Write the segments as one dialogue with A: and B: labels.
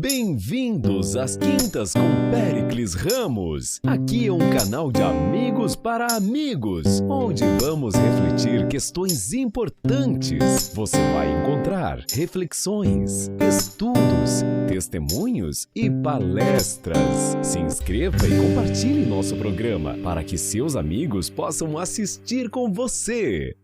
A: Bem-vindos às Quintas com Péricles Ramos. Aqui é um canal de amigos para amigos, onde vamos refletir questões importantes. Você vai encontrar reflexões, estudos, testemunhos e palestras. Se inscreva e compartilhe nosso programa para que seus amigos possam assistir com você.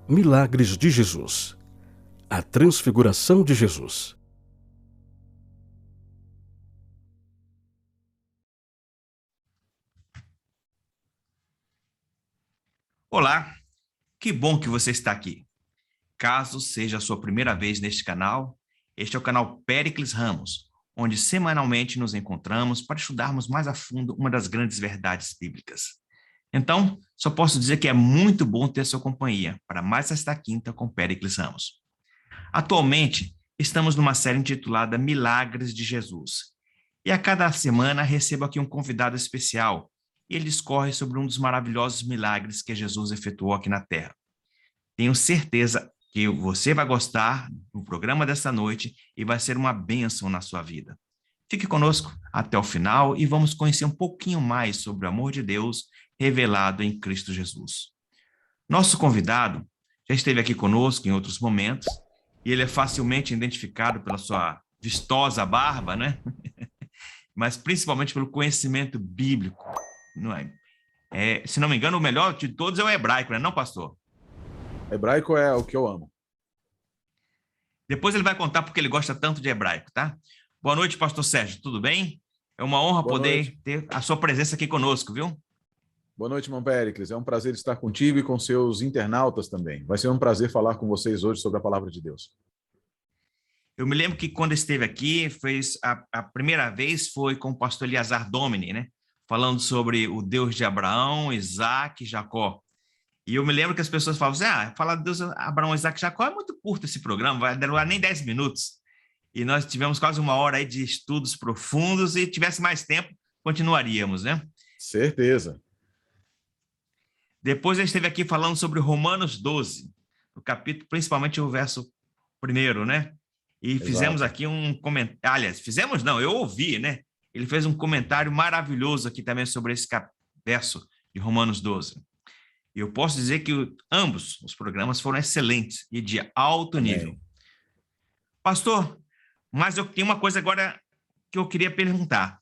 B: Milagres de Jesus. A transfiguração de Jesus.
C: Olá, que bom que você está aqui. Caso seja a sua primeira vez neste canal, este é o canal Péricles Ramos, onde semanalmente nos encontramos para estudarmos mais a fundo uma das grandes verdades bíblicas. Então, só posso dizer que é muito bom ter sua companhia para mais esta quinta com Péricles Ramos. Atualmente, estamos numa série intitulada Milagres de Jesus. E a cada semana recebo aqui um convidado especial e ele discorre sobre um dos maravilhosos milagres que Jesus efetuou aqui na Terra. Tenho certeza que você vai gostar do programa desta noite e vai ser uma bênção na sua vida. Fique conosco até o final e vamos conhecer um pouquinho mais sobre o amor de Deus revelado em Cristo Jesus. Nosso convidado já esteve aqui conosco em outros momentos e ele é facilmente identificado pela sua vistosa barba, né? Mas principalmente pelo conhecimento bíblico, não é? Se não me engano, o melhor de todos é o hebraico, não é, não, pastor?
D: Hebraico é o que eu amo.
C: Depois ele vai contar porque ele gosta tanto de hebraico, tá? Boa noite, pastor Sérgio, tudo bem? É uma honra poder ter a sua presença aqui conosco, viu?
D: Boa noite, irmão Péricles. É um prazer estar contigo e com seus internautas também. Vai ser um prazer falar com vocês hoje sobre a palavra de Deus.
C: Eu me lembro que quando esteve aqui, a primeira vez foi com o pastor Eliazar Domini, né? Falando sobre o Deus de Abraão, Isaac e Jacó. E eu me lembro que as pessoas falavam assim, falar de Deus, Abraão, Isaac e Jacó é muito curto esse programa, vai demorar nem 10 minutos. E nós tivemos quase uma hora aí de estudos profundos e tivesse mais tempo, continuaríamos, né?
D: Certeza.
C: Depois ele esteve aqui falando sobre Romanos 12, no capítulo, principalmente o verso 1, né? E fizemos aqui um comentário. Aliás, fizemos não, eu ouvi, né? Ele fez um comentário maravilhoso aqui também sobre esse verso de Romanos 12. E eu posso dizer que ambos os programas foram excelentes e de alto nível. Pastor, mas eu tenho uma coisa agora que eu queria perguntar.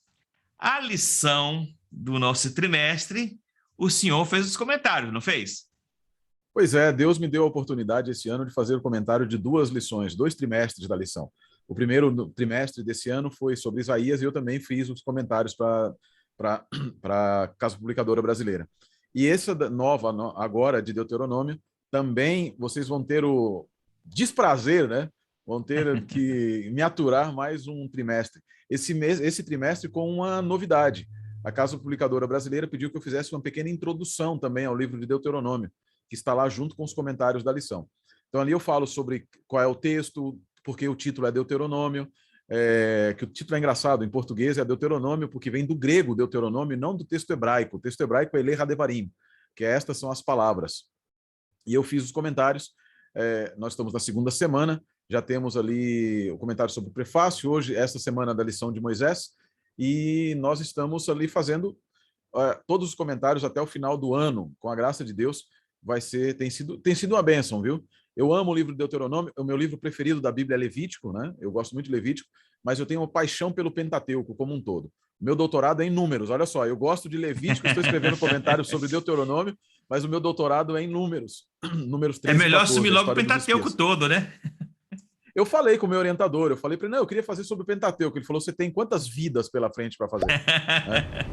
C: A lição do nosso trimestre, o senhor fez os comentários, não fez?
D: Pois é, Deus me deu a oportunidade esse ano de fazer o comentário de 2 lições, 2 trimestres da lição. O primeiro trimestre desse ano foi sobre Isaías e eu também fiz os comentários para a Casa Publicadora Brasileira. E essa nova, agora, de Deuteronômio, também vocês vão ter o desprazer, né? Vão ter que me aturar mais um trimestre. Esse trimestre com uma novidade. A Casa Publicadora Brasileira pediu que eu fizesse uma pequena introdução também ao livro de Deuteronômio, que está lá junto com os comentários da lição. Então, ali eu falo sobre qual é o texto, porque o título é Deuteronômio, que o título é engraçado, em português é Deuteronômio, porque vem do grego Deuteronômio, não do texto hebraico. O texto hebraico é Ele Hadevarim, que estas são as palavras. E eu fiz os comentários, nós estamos na segunda semana, já temos ali o comentário sobre o prefácio, hoje, esta semana da lição de Moisés, e nós estamos ali fazendo todos os comentários até o final do ano, com a graça de Deus, tem sido uma bênção, viu? Eu amo o livro de Deuteronômio, o meu livro preferido da Bíblia é Levítico, né? Eu gosto muito de Levítico, mas eu tenho uma paixão pelo Pentateuco como um todo. Meu doutorado é em números, olha só, eu gosto de Levítico, estou escrevendo comentários sobre Deuteronômio, mas o meu doutorado é em números, números 13
C: É
D: e
C: melhor
D: 14,
C: assumir
D: a
C: logo o
D: história dos
C: Pentateuco
D: espias.
C: todo, né?
D: Eu falei com o meu orientador, eu falei para ele, não, eu queria fazer sobre o Pentateuco. Ele falou, você tem quantas vidas pela frente para fazer?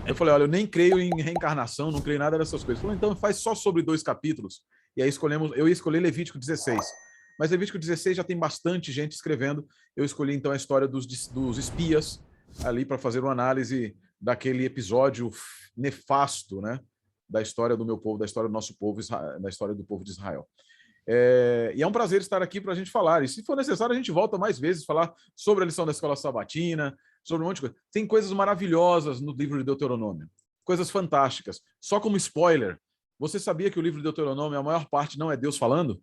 D: Eu falei, olha, eu nem creio em reencarnação, não creio em nada dessas coisas. Ele falou, então faz só sobre 2 capítulos. E aí eu ia escolher Levítico 16. Mas Levítico 16 já tem bastante gente escrevendo. Eu escolhi então a história dos espias ali para fazer uma análise daquele episódio nefasto, né? Da história do meu povo, da história do nosso povo, da história do povo de Israel. E é um prazer estar aqui para a gente falar. E se for necessário, a gente volta mais vezes, falar sobre a lição da escola sabatina, sobre um monte de coisa. Tem coisas maravilhosas no livro de Deuteronômio, coisas fantásticas. Só como spoiler, você sabia que o livro de Deuteronômio, a maior parte não é Deus falando?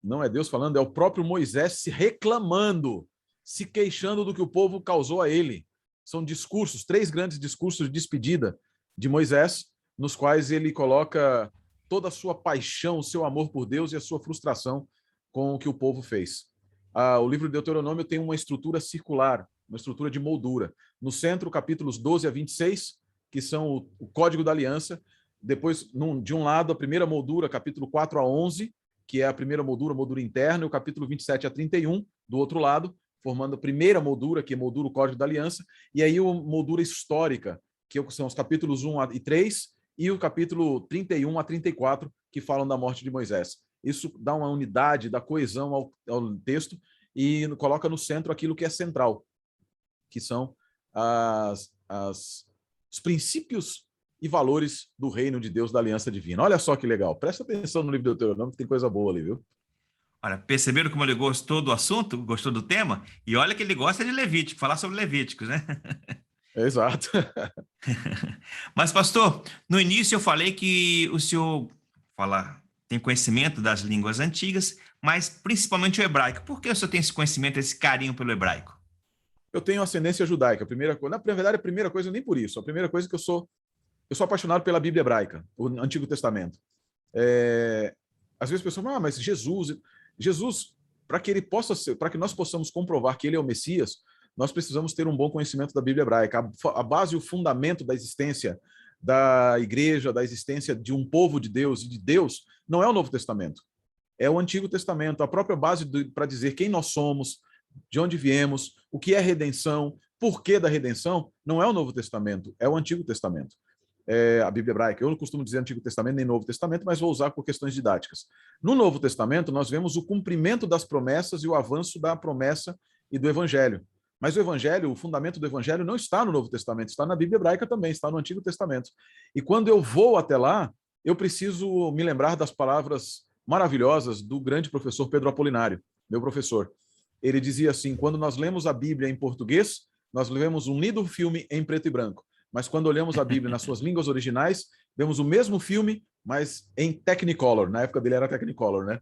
D: Não é Deus falando, é o próprio Moisés se reclamando, se queixando do que o povo causou a ele. São discursos, 3 grandes discursos de despedida de Moisés, nos quais ele coloca toda a sua paixão, o seu amor por Deus e a sua frustração com o que o povo fez. O livro de Deuteronômio tem uma estrutura circular, uma estrutura de moldura. No centro, capítulos 12 a 26, que são o Código da Aliança. Depois, de um lado, a primeira moldura, capítulo 4 a 11, que é a primeira moldura interna, e o capítulo 27 a 31, do outro lado, formando a primeira moldura, que é moldura o Código da Aliança, e aí a moldura histórica, que são os capítulos 1 e 3, e o capítulo 31 a 34, que falam da morte de Moisés. Isso dá uma unidade, dá coesão ao texto e coloca no centro aquilo que é central, que são os princípios e valores do reino de Deus, da aliança divina. Olha só que legal. Presta atenção no livro do Deuteronômio, que tem coisa boa ali, viu?
C: Olha, perceberam como ele gostou do assunto, gostou do tema? E olha que ele gosta de Levítico, falar sobre Levíticos, né?
D: Exato.
C: Mas, pastor, no início eu falei que o senhor tem conhecimento das línguas antigas, mas principalmente o hebraico. Por que o senhor tem esse conhecimento, esse carinho pelo hebraico?
D: Eu tenho ascendência judaica. Na verdade, a primeira coisa, nem por isso. A primeira coisa é que eu sou apaixonado pela Bíblia hebraica, o Antigo Testamento. Às vezes as pessoas falam, mas Jesus, para que nós possamos comprovar que ele é o Messias, nós precisamos ter um bom conhecimento da Bíblia hebraica. A base e o fundamento da existência da igreja, da existência de um povo de Deus e de Deus, não é o Novo Testamento. É o Antigo Testamento, a própria base para dizer quem nós somos, de onde viemos, o que é redenção, por que da redenção, não é o Novo Testamento, é o Antigo Testamento. A Bíblia hebraica. Eu não costumo dizer Antigo Testamento nem Novo Testamento, mas vou usar por questões didáticas. No Novo Testamento, nós vemos o cumprimento das promessas e o avanço da promessa e do Evangelho. Mas o fundamento do Evangelho não está no Novo Testamento, está na Bíblia hebraica também, está no Antigo Testamento. E quando eu vou até lá, eu preciso me lembrar das palavras maravilhosas do grande professor Pedro Apolinário, meu professor. Ele dizia assim, quando nós lemos a Bíblia em português, nós vemos um lindo filme em preto e branco. Mas quando olhamos a Bíblia nas suas línguas originais, vemos o mesmo filme, mas em Technicolor. Na época dele era Technicolor, né?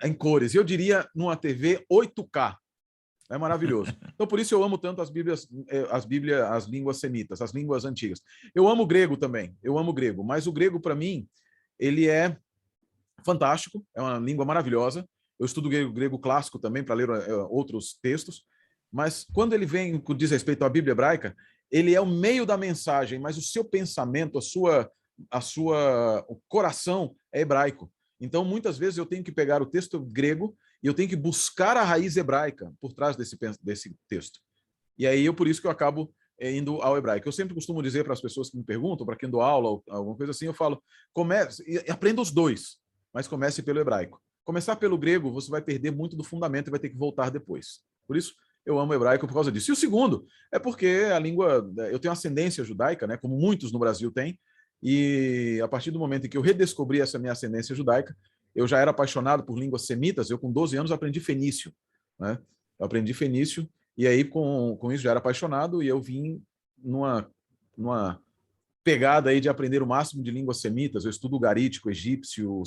D: Em cores. E eu diria numa TV 8K. É maravilhoso. Então, por isso eu amo tanto as línguas semitas, as línguas antigas. Eu amo grego também. Eu amo grego. Mas o grego, para mim, ele é fantástico. É uma língua maravilhosa. Eu estudo grego clássico também para ler outros textos. Mas quando ele vem com diz respeito à Bíblia hebraica, ele é o meio da mensagem, mas o seu pensamento, o coração é hebraico. Então, muitas vezes eu tenho que pegar o texto grego e eu tenho que buscar a raiz hebraica por trás desse texto. E aí, por isso que eu acabo indo ao hebraico. Eu sempre costumo dizer para as pessoas que me perguntam, para quem dou aula ou alguma coisa assim, eu falo, aprenda os dois, mas comece pelo hebraico. Começar pelo grego, você vai perder muito do fundamento e vai ter que voltar depois. Por isso, eu amo hebraico por causa disso. E o segundo é porque a língua... Eu tenho ascendência judaica, né, como muitos no Brasil têm, e a partir do momento em que eu redescobri essa minha ascendência judaica, eu já era apaixonado por línguas semitas, eu com 12 anos aprendi fenício. né? Eu aprendi fenício, e aí com isso já era apaixonado, e eu vim numa pegada aí de aprender o máximo de línguas semitas. Eu estudo garítico, egípcio,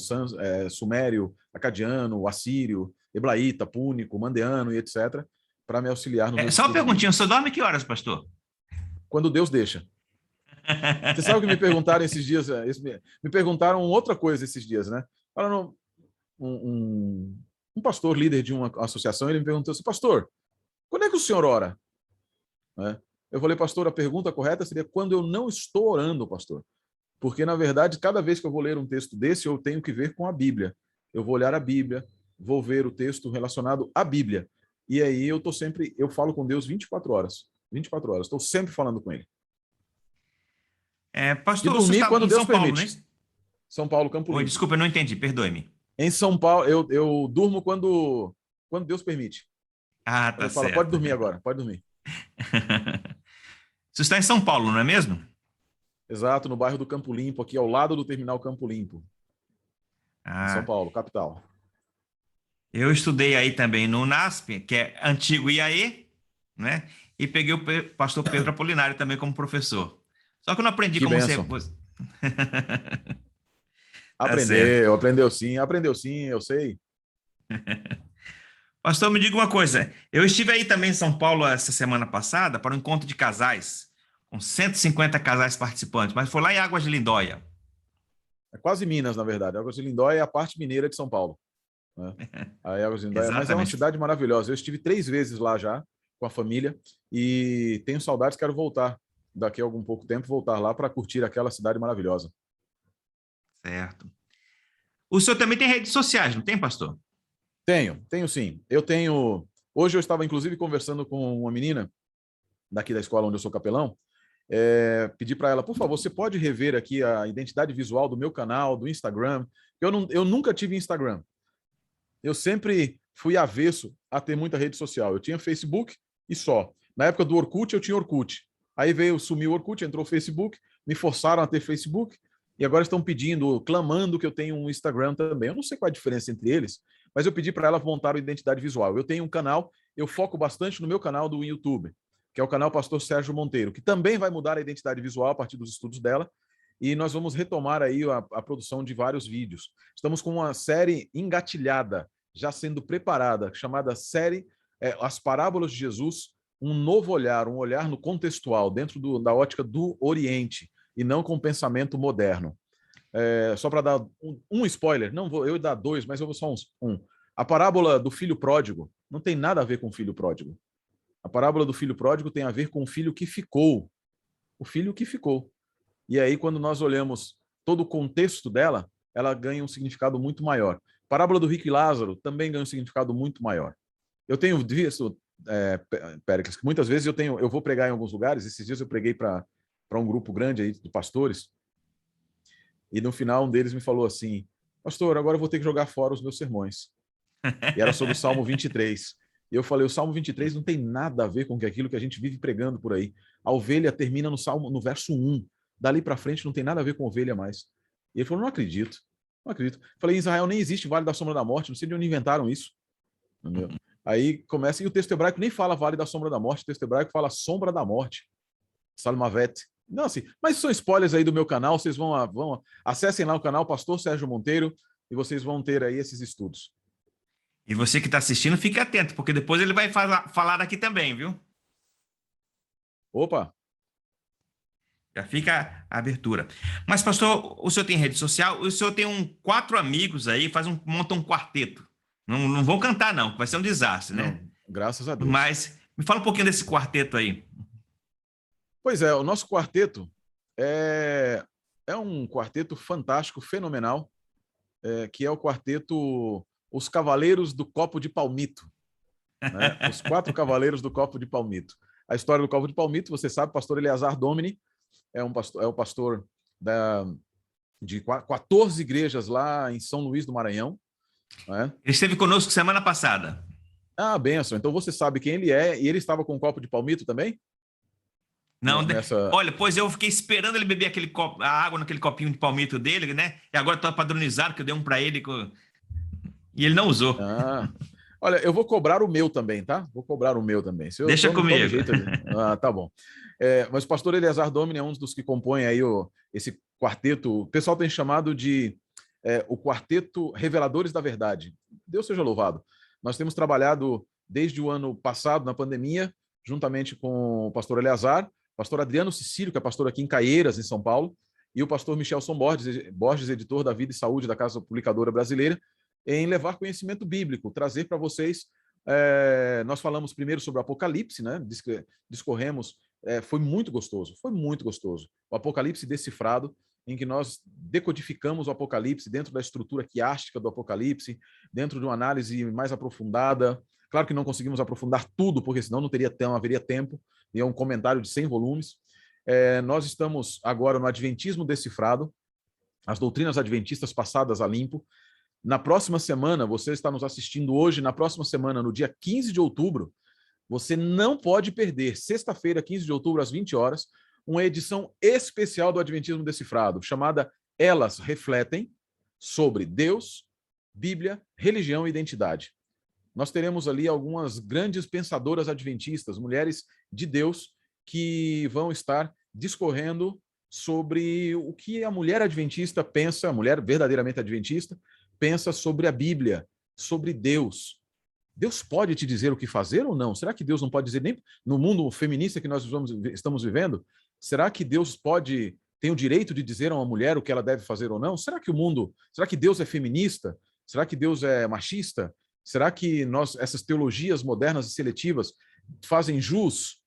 D: sumério, acadiano, assírio, heblaíta, púnico, mandeano e etc., para me auxiliar nos meus
C: Só uma
D: estudos
C: perguntinha, o
D: bíblicos.
C: senhor dorme que horas, pastor?
D: Quando Deus deixa. Você sabe o que me perguntaram esses dias? Me perguntaram outra coisa esses dias, né? Falaram, um pastor, líder de uma associação, ele me perguntou assim, pastor, quando é que o senhor ora? Né? Eu falei, pastor, a pergunta correta seria quando eu não estou orando, pastor. Porque, na verdade, cada vez que eu vou ler um texto desse, eu tenho que ver com a Bíblia. Eu vou olhar a Bíblia, vou ver o texto relacionado à Bíblia. E aí eu falo com Deus 24 horas. 24 horas, estou sempre falando com ele. E
C: Pastor, o senhor
D: dormir
C: está
D: quando
C: em
D: Deus
C: São Paulo, né?
D: permite. São Paulo, Campo
C: Oi,
D: Limpo.
C: desculpa, eu não entendi, perdoe-me.
D: Em São Paulo, eu durmo quando Deus permite.
C: Ah, tá
D: Ele fala, pode
C: certo.
D: dormir agora, pode dormir.
C: Você está em São Paulo, não é mesmo?
D: Exato, no bairro do Campo Limpo, aqui ao lado do terminal Campo Limpo, em São
C: Ah,
D: Paulo, capital.
C: eu estudei aí também no NASP, que é antigo IAE, né? E peguei o pastor Pedro Apolinário também como professor. Só que eu não aprendi
D: Que
C: como ser.
D: bênção.
C: Tá certo.
D: Aprendeu sim, eu sei.
C: Pastor, me diga uma coisa. Eu estive aí também em São Paulo essa semana passada para um encontro de casais, com 150 casais participantes, mas foi lá em Águas de Lindóia.
D: É quase Minas, na verdade. Águas de Lindóia é a parte mineira de São Paulo, né? Aí Águas de Lindóia, mas é uma
C: Exatamente.
D: cidade maravilhosa. Eu estive 3 vezes lá já, com a família, e tenho saudades, quero voltar, daqui a algum pouco tempo, voltar lá para curtir aquela cidade maravilhosa.
C: Certo. O senhor também tem redes sociais, não tem, pastor?
D: Tenho sim. Hoje eu estava, inclusive, conversando com uma menina daqui da escola onde eu sou capelão. Pedi para ela, por favor, você pode rever aqui a identidade visual do meu canal, do Instagram. Eu nunca tive Instagram. Eu sempre fui avesso a ter muita rede social. Eu tinha Facebook e só. Na época do Orkut, eu tinha Orkut. Aí sumiu o Orkut, entrou o Facebook, me forçaram a ter Facebook, e agora estão clamando que eu tenha um Instagram também. Eu não sei qual a diferença entre eles, mas eu pedi para ela montar a identidade visual. Eu tenho um canal, eu foco bastante no meu canal do YouTube, que é o canal Pastor Sérgio Monteiro, que também vai mudar a identidade visual a partir dos estudos dela, e nós vamos retomar aí a produção de vários vídeos. Estamos com uma série engatilhada, já sendo preparada, chamada série As Parábolas de Jesus, um novo olhar, um olhar no contextual, dentro da ótica do Oriente, e não com o pensamento moderno. Só para dar um spoiler, não vou eu dar 2, mas eu vou só um. A parábola do filho pródigo não tem nada a ver com o filho pródigo. A parábola do filho pródigo tem a ver com o filho que ficou. O filho que ficou. E aí, quando nós olhamos todo o contexto dela, ela ganha um significado muito maior. A parábola do rico e Lázaro também ganha um significado muito maior. Eu tenho visto, Péricles, que muitas vezes eu vou pregar em alguns lugares. Esses dias eu preguei para um grupo grande aí de pastores, e no final um deles me falou assim, pastor, agora eu vou ter que jogar fora os meus sermões. E era sobre o Salmo 23. E eu falei, o Salmo 23 não tem nada a ver com aquilo que a gente vive pregando por aí. A ovelha termina no verso 1. Dali para frente não tem nada a ver com ovelha mais. E ele falou, não acredito. Falei, em Israel nem existe Vale da Sombra da Morte, não sei de onde inventaram isso. Entendeu? Aí começa, e o texto hebraico nem fala Vale da Sombra da Morte, o texto hebraico fala Sombra da Morte. Salmavet. Não, assim, mas são spoilers aí do meu canal, vocês vão acessem lá o canal Pastor Sérgio Monteiro e vocês vão ter aí esses estudos.
C: E você que está assistindo, fique atento, porque depois ele vai falar aqui também, viu?
D: Opa!
C: Já fica a abertura. Mas, pastor, o senhor tem rede social, o senhor tem 4 amigos aí, monta um quarteto. Não vão cantar, não, vai ser um desastre, né?
D: Não, graças a Deus.
C: Mas me fala um pouquinho desse quarteto aí.
D: Pois é, o nosso quarteto é um quarteto fantástico, fenomenal, que é o quarteto Os Cavaleiros do Copo de Palmito. Né? Os 4 Cavaleiros do Copo de Palmito. A história do Copo de Palmito, você sabe, o pastor Eleazar Domini é o pastor de 14 igrejas lá em São Luís do Maranhão. Né?
C: Ele esteve conosco semana passada.
D: Ah, benção. Então você sabe quem ele é, e ele estava com um copo de palmito também?
C: Não, olha, pois eu fiquei esperando ele beber a água naquele copinho de palmito dele, né? E agora está padronizado, que eu dei um para ele e ele não usou.
D: Olha, eu vou cobrar o meu também, tá? Vou cobrar o meu também. Se eu
C: Deixa
D: não tô de
C: comigo.
D: jeito, tá bom. Mas o pastor Eleazar Domini é um dos que compõem aí esse quarteto. O pessoal tem chamado de o quarteto Reveladores da Verdade. Deus seja louvado. Nós temos trabalhado desde o ano passado, na pandemia, juntamente com o pastor Eleazar, pastor Adriano Cecílio, que é pastor aqui em Caieiras, em São Paulo, e o pastor Michelson Borges, editor da Vida e Saúde da Casa Publicadora Brasileira, em levar conhecimento bíblico, trazer para vocês. Nós falamos primeiro sobre o Apocalipse, né? Discorremos, foi muito gostoso. O Apocalipse decifrado, em que nós decodificamos o Apocalipse dentro da estrutura quiástica do Apocalipse, dentro de uma análise mais aprofundada. Claro que não conseguimos aprofundar tudo, porque senão não haveria tempo, e é um comentário de 100 volumes. Nós estamos agora no Adventismo Decifrado, as doutrinas adventistas passadas a limpo. Na próxima semana, você está nos assistindo hoje, na próxima semana, no dia 15 de outubro, você não pode perder, sexta-feira, 15 de outubro, às 20 horas, uma edição especial do Adventismo Decifrado, chamada Elas Refletem sobre Deus, Bíblia, Religião e Identidade. Nós teremos ali algumas grandes pensadoras adventistas, mulheres de Deus, que vão estar discorrendo sobre o que a mulher adventista pensa, a mulher verdadeiramente adventista, pensa sobre a Bíblia, sobre Deus. Deus pode te dizer o que fazer ou não? Será que Deus não pode dizer nem no mundo feminista que nós estamos vivendo? Será que Deus tem o direito de dizer a uma mulher o que ela deve fazer ou não? Será que Deus é feminista? Será que Deus é machista? Será que essas teologias modernas e seletivas fazem jus?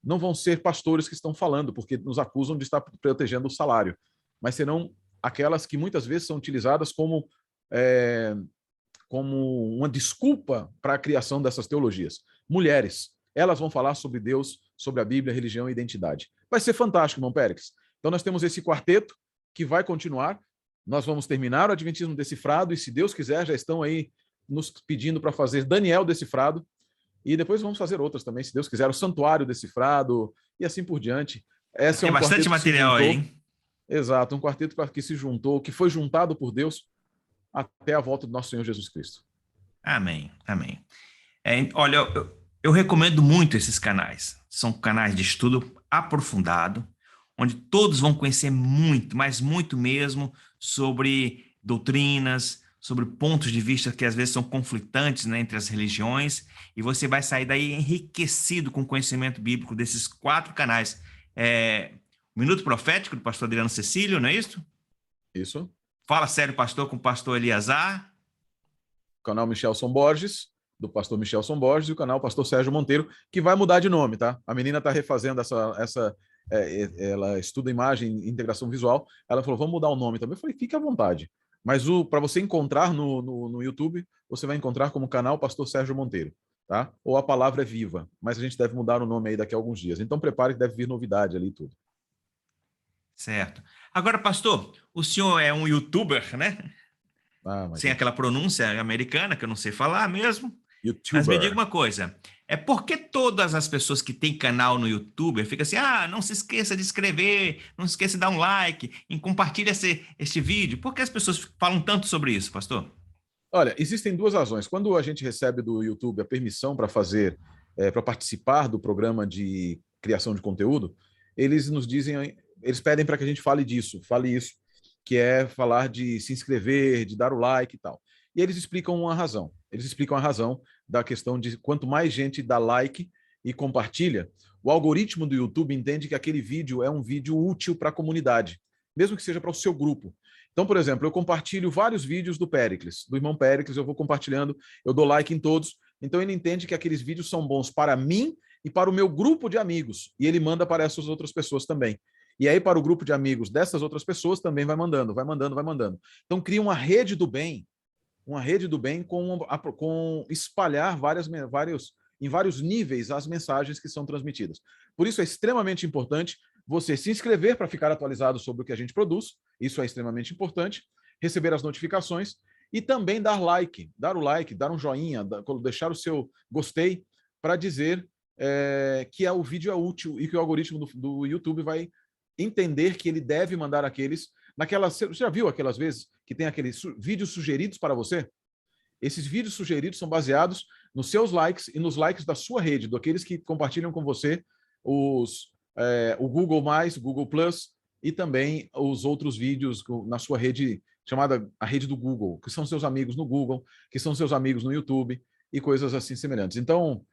D: Não vão ser pastores que estão falando, porque nos acusam de estar protegendo o salário, mas serão aquelas que muitas vezes são utilizadas como uma desculpa para a criação dessas teologias. Mulheres, elas vão falar sobre Deus, sobre a Bíblia, religião e identidade. Vai ser fantástico, irmão Périx. Então nós temos esse quarteto que vai continuar. Nós vamos terminar o Adventismo Decifrado e, se Deus quiser, já estão aí nos pedindo para fazer Daniel Decifrado, e depois vamos fazer outras também, se Deus quiser, o Santuário Decifrado e assim por diante.
C: Tem bastante material aí, hein?
D: Exato, um quarteto que se juntou, que foi juntado por Deus até a volta do nosso Senhor Jesus Cristo.
C: Amém, amém. Olha, eu recomendo muito esses canais. São canais de estudo aprofundado, onde todos vão conhecer muito, mas muito mesmo, sobre doutrinas, sobre pontos de vista que às vezes são conflitantes, né, entre as religiões, e você vai sair daí enriquecido com o conhecimento bíblico desses 4 canais. Minuto Profético, do pastor Adriano Cecílio, não é isso?
D: Isso.
C: Fala Sério, Pastor, com o pastor Eleazar.
D: O canal Michelson Borges, do pastor Michelson Borges, e o canal Pastor Sérgio Monteiro, que vai mudar de nome, tá? A menina está refazendo ela estuda imagem e integração visual, ela falou, vamos mudar o nome também. Eu falei, fique à vontade. Mas para você encontrar no YouTube, você vai encontrar como canal Pastor Sérgio Monteiro, tá? Ou A Palavra é Viva, mas a gente deve mudar o nome aí daqui a alguns dias. Então prepare que deve vir novidade ali e tudo.
C: Certo. Agora, pastor, o senhor é um youtuber, né? Sem aquela pronúncia americana, que eu não sei falar mesmo.
D: YouTuber.
C: Mas me diga uma coisa, por que todas as pessoas que têm canal no YouTube ficam assim, não se esqueça de inscrever, não se esqueça de dar um like, e compartilha este vídeo? Por que as pessoas falam tanto sobre isso, pastor?
D: Olha, existem 2 razões. Quando a gente recebe do YouTube a permissão para para participar do programa de criação de conteúdo, eles nos dizem, eles pedem para que a gente fale isso, que é falar de se inscrever, de dar o like e tal. E eles explicam a razão. Eles explicam a razão da questão de quanto mais gente dá like e compartilha, o algoritmo do YouTube entende que aquele vídeo é um vídeo útil para a comunidade, mesmo que seja para o seu grupo. Então, por exemplo, eu compartilho vários vídeos do Péricles, do irmão Péricles, eu vou compartilhando, eu dou like em todos. Então ele entende que aqueles vídeos são bons para mim e para o meu grupo de amigos. E ele manda para essas outras pessoas também. E aí, para o grupo de amigos dessas outras pessoas, também vai mandando. Então, cria uma rede do bem com espalhar em vários níveis as mensagens que são transmitidas. Por isso, é extremamente importante você se inscrever para ficar atualizado sobre o que a gente produz. Isso é extremamente importante. Receber as notificações e também dar o like, dar um joinha, deixar o seu gostei para dizer que o vídeo é útil e que o algoritmo do YouTube vai entender que ele deve mandar aqueles... Você já viu aquelas vezes que tem aqueles vídeos sugeridos para você? Esses vídeos sugeridos são baseados nos seus likes e nos likes da sua rede, daqueles que compartilham com você o Google+, o Google+, e também os outros vídeos na sua rede, chamada a rede do Google, que são seus amigos no Google, que são seus amigos no YouTube e coisas assim semelhantes. Então,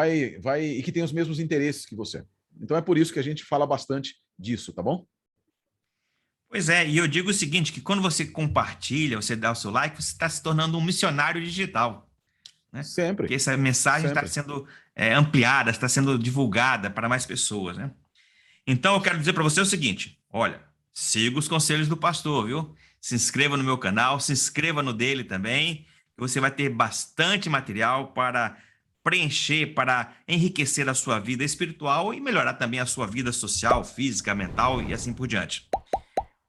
D: e que tem os mesmos interesses que você. Então é por isso que a gente fala bastante disso, tá bom?
C: Pois é, e eu digo o seguinte, que quando você compartilha, você dá o seu like, você está se tornando um missionário digital, né?
D: Sempre.
C: Porque essa mensagem está sendo ampliada, está sendo divulgada para mais pessoas, né? Então, eu quero dizer para você o seguinte, olha, siga os conselhos do pastor, viu? Se inscreva no meu canal, se inscreva no dele também, que você vai ter bastante material para preencher, para enriquecer a sua vida espiritual e melhorar também a sua vida social, física, mental e assim por diante.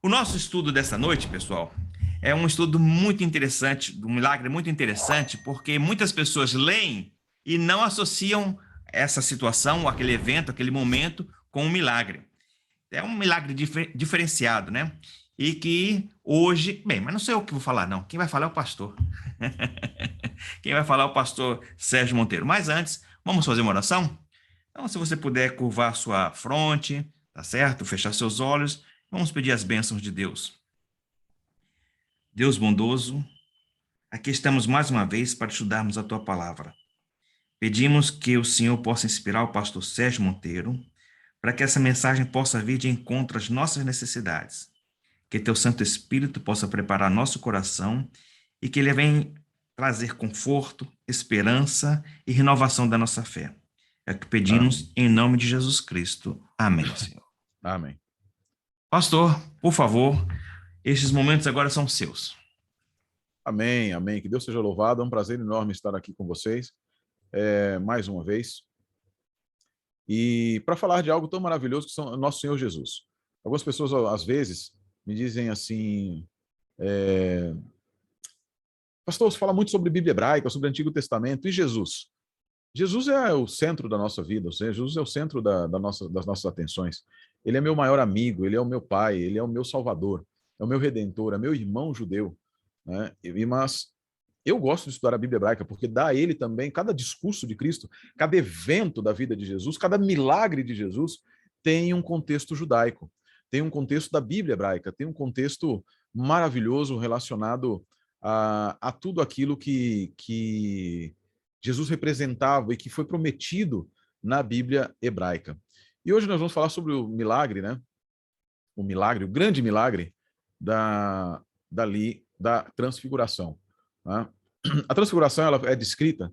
C: O nosso estudo dessa noite, pessoal, é um estudo muito interessante, um milagre muito interessante, porque muitas pessoas leem e não associam essa situação, aquele evento, aquele momento, com um milagre. É um milagre diferenciado, né? E que hoje... Bem, mas não sou eu que vou falar, não. Quem vai falar é o pastor. Quem vai falar é o pastor Sérgio Monteiro. Mas antes, vamos fazer uma oração? Então, se você puder curvar sua fronte, tá certo? Fechar seus olhos, vamos pedir as bênçãos de Deus. Deus bondoso, aqui estamos mais uma vez para estudarmos a Tua palavra. Pedimos que o Senhor possa inspirar o pastor Sérgio Monteiro para que essa mensagem possa vir de encontro às nossas necessidades. Que Teu Santo Espírito possa preparar nosso coração e que Ele venha trazer conforto, esperança e renovação da nossa fé. É o que pedimos em nome de Jesus Cristo. Amém, Senhor.
D: Amém.
C: Pastor, por favor, estes momentos agora são seus.
D: Amém, amém. Que Deus seja louvado. É um prazer enorme estar aqui com vocês, mais uma vez. E para falar de algo tão maravilhoso que são o nosso Senhor Jesus. Algumas pessoas, às vezes, me dizem assim... Pastor, você fala muito sobre Bíblia hebraica, sobre o Antigo Testamento. E Jesus? Jesus é o centro da nossa vida. Ou seja, Jesus é o centro das nossas atenções. Ele é meu maior amigo, ele é o meu pai, ele é o meu salvador, é o meu redentor, é meu irmão judeu, né? Mas eu gosto de estudar a Bíblia hebraica, porque dá a ele também, cada discurso de Cristo, cada evento da vida de Jesus, cada milagre de Jesus, tem um contexto judaico, tem um contexto da Bíblia hebraica, tem um contexto maravilhoso relacionado a tudo aquilo que Jesus representava e que foi prometido na Bíblia hebraica. E hoje nós vamos falar sobre o milagre, né? O grande milagre da transfiguração, né? A transfiguração ela é descrita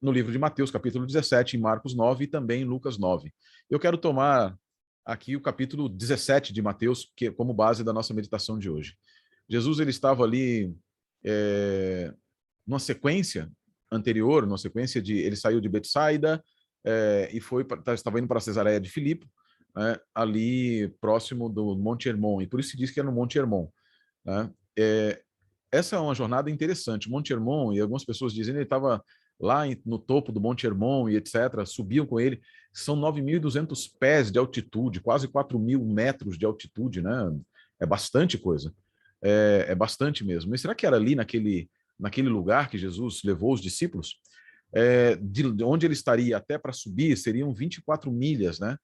D: no livro de Mateus, capítulo 17, em Marcos 9 e também em Lucas 9. Eu quero tomar aqui o capítulo 17 de Mateus como base da nossa meditação de hoje. Jesus ele estava ali numa sequência anterior, ele saiu de Betsaida, e estava indo para Cesareia de Filipe, né, ali próximo do Monte Hermon, e por isso se diz que é no Monte Hermon, né? Essa é uma jornada interessante. O Monte Hermon, e algumas pessoas dizem ele estava lá no topo do Monte Hermon e etc., subiam com ele, são 9.200 pés de altitude, quase 4.000 metros de altitude, né? É bastante coisa, é bastante mesmo. Mas será que era ali naquele lugar que Jesus levou os discípulos? De onde ele estaria até para subir seriam 24 milhas, né?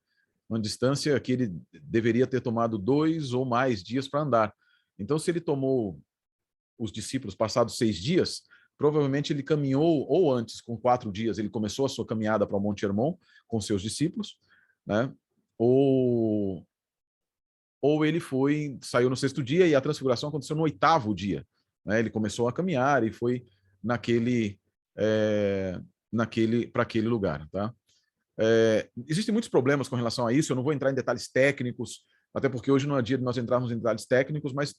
D: Uma distância que ele deveria ter tomado 2 ou mais dias para andar. Então, se ele tomou os discípulos passados 6 dias, provavelmente ele caminhou, ou antes, com 4 dias, ele começou a sua caminhada para o Monte Hermon com seus discípulos, né? Ou ele saiu no 6º dia e a transfiguração aconteceu no 8º dia, né? Ele começou a caminhar e foi para aquele lugar, tá? Existem muitos problemas com relação a isso, eu não vou entrar em detalhes técnicos, até porque hoje não é dia de nós entrarmos em detalhes técnicos, mas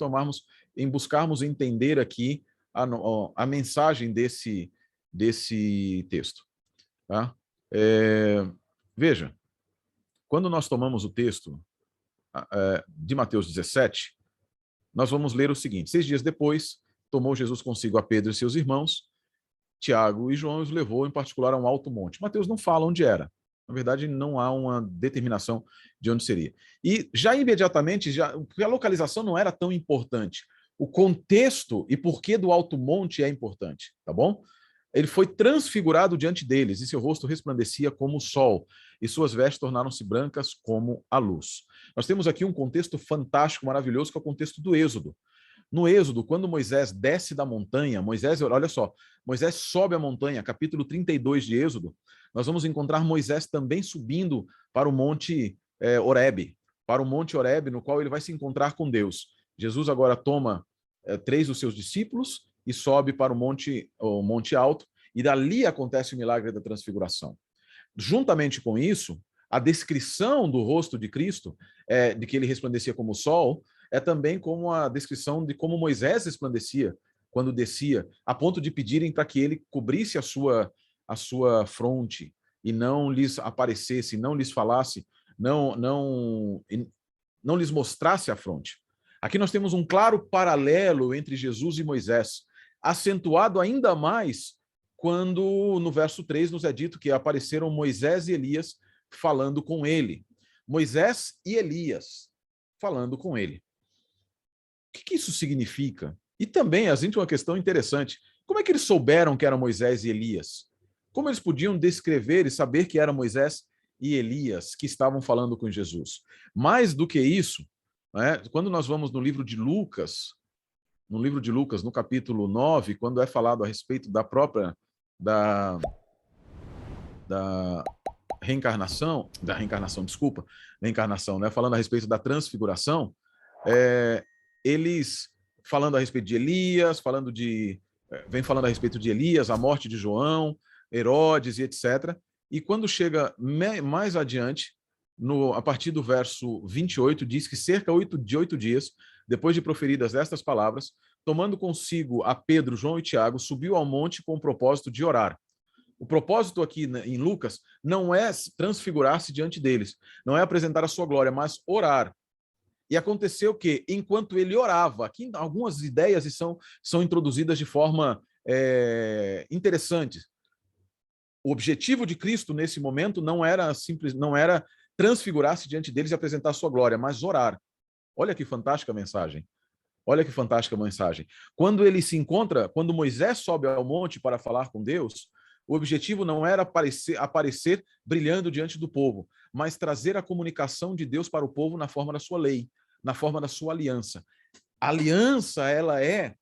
D: buscarmos entender aqui a mensagem desse texto, tá? Veja, quando nós tomamos o texto de Mateus 17, nós vamos ler o seguinte: 6 dias depois, tomou Jesus consigo a Pedro e seus irmãos, Tiago e João, e os levou em particular a um alto monte. Mateus não fala onde era. Na verdade, não há uma determinação de onde seria. E já imediatamente, porque a localização não era tão importante. o contexto e porquê do alto monte é importante, tá bom? Ele foi transfigurado diante deles, e seu rosto resplandecia como o sol, e suas vestes tornaram-se brancas como a luz. Nós temos aqui um contexto fantástico, maravilhoso, que é o contexto do Êxodo. No Êxodo, quando Moisés desce da montanha, olha só, Moisés sobe a montanha, capítulo 32 de Êxodo, nós vamos encontrar Moisés também subindo para o monte Horebe, para o monte Horebe, no qual ele vai se encontrar com Deus. Jesus agora toma 3 dos seus discípulos e sobe para o monte alto, e dali acontece o milagre da transfiguração. Juntamente com isso, a descrição do rosto de Cristo, de que ele resplandecia como o sol, é também como a descrição de como Moisés resplandecia quando descia, a ponto de pedirem para que ele cobrisse a sua fronte e não lhes aparecesse, não lhes falasse, não lhes mostrasse a fronte. Aqui nós temos um claro paralelo entre Jesus e Moisés, acentuado ainda mais quando no verso 3 nos é dito que apareceram Moisés e Elias falando com ele. Moisés e Elias falando com ele. O que isso significa? E também, a gente, uma questão interessante, como é que eles souberam que eram Moisés e Elias? Como eles podiam descrever e saber que eram Moisés e Elias que estavam falando com Jesus? Mais do que isso, né, quando nós vamos no livro de Lucas, no capítulo 9, quando é falado a respeito da própria da reencarnação, né, falando a respeito da transfiguração, eles falando a respeito de Elias, vem falando a respeito de Elias, a morte de João, Herodes e etc. E quando chega mais adiante, a partir do verso 28, diz que cerca de 8 dias, depois de proferidas estas palavras, tomando consigo a Pedro, João e Tiago, subiu ao monte com o propósito de orar. O propósito aqui em Lucas não é transfigurar-se diante deles, não é apresentar a sua glória, mas orar. E aconteceu que, enquanto ele orava, aqui algumas ideias são introduzidas de forma interessante. O objetivo de Cristo nesse momento não era transfigurar-se diante deles e apresentar a sua glória, mas orar. Olha que fantástica mensagem. Olha que fantástica mensagem. Quando Moisés sobe ao monte para falar com Deus, o objetivo não era aparecer brilhando diante do povo, mas trazer a comunicação de Deus para o povo na forma da sua lei, na forma da sua aliança. A aliança, ela é